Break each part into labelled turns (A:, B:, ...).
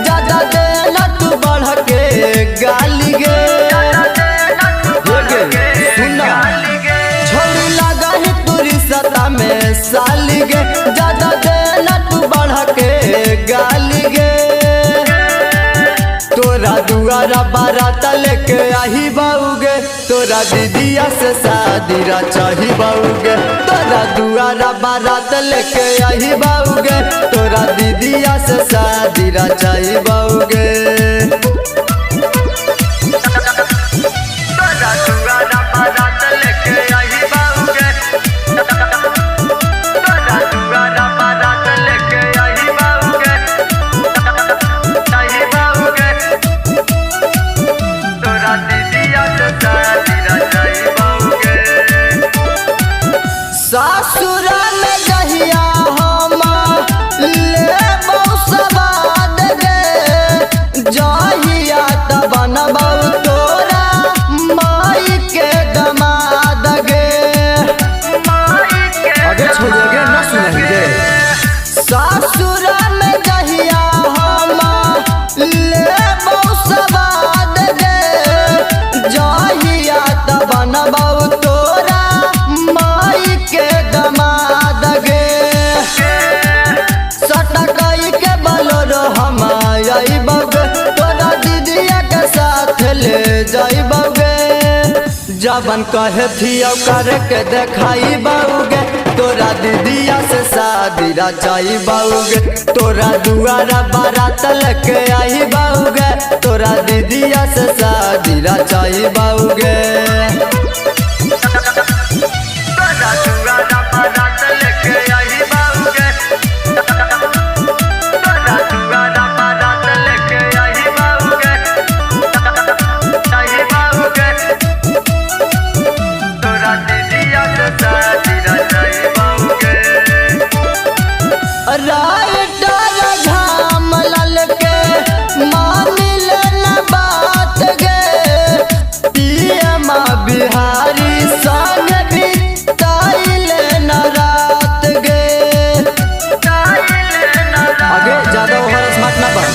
A: ज्यादा देना तू बढ़ के गाली गे सुना छोड़ी लगा ही तुरी सता में साली गे ज्यादा देना तू बढ़ के गाली गे तोरा दुआरा बारात लेके आही बाऊगे तोरा दीदिया से शादी रचाही बाऊगे तोरा दुआरा बारात लेके आही बाऊगे तोरा दीदिया से शादी रचाही बाऊगे तोरा दुआरा बारात लेके आही बाऊगे तोरा दुआरा बारात लेके आही बाऊगे आही बाऊगे तोरा दीदिया से शादी रचाही बाऊगे सासुरा में जहिया हम लेबौ सवाद गे जहिया त बनबौ तोरा माई के दमाद गे आगे छोड़िए ना सुनेंगे सासुरा में जहिया हम लेबौ सवाद गे जहिया त बनबौ तोरा माई के दमाद गे सटकाई के बलोरो हम आइबौगे तोरा दीदिया के साथ ले जाइबौगे जबन कहे थियो करे के देखाई बाऊगे तोरा दीदिया से शादी रचाई बाऊगे तोरा दुआरा बारात लेके आई बाऊगे तोरा दीदिया से शादी रचाई बाऊगे तोरा दुआरा बारात लेके आई बाऊगे तोरा दुआरा बारात लेके आई बाऊगे आई बाऊगे तोरा दीदिया से शादी रचाई बाऊगे राइटर झाम लाल के मान लेना बात गे पीएम बिहारी संग भी ताई लेना रात गे आगे ज्यादा ओवर स्मार्ट ना बन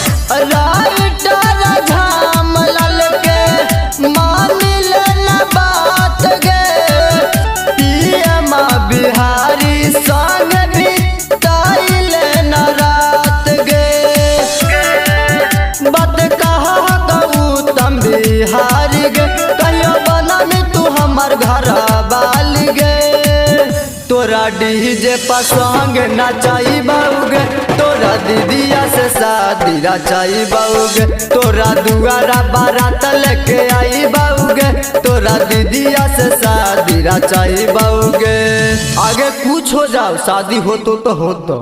A: राइटर झाम लाल के मान लेना बात गे पीएम बिहारी संग भी ताई लेना रात गे बात कहा कहू तम बिहारी गे कहियो बनामी तू हमर घर बाली गे तोरा डीजे पसंग नचाई बाऊगे तोरा दीदिया से शादी रचाई बाऊगे तोरा दुआरा बारात लेके आई बाऊगे तोरा दीदिया से शादी रचाई बाऊगे आगे कुछ हो जाओ शादी हो तो हो तो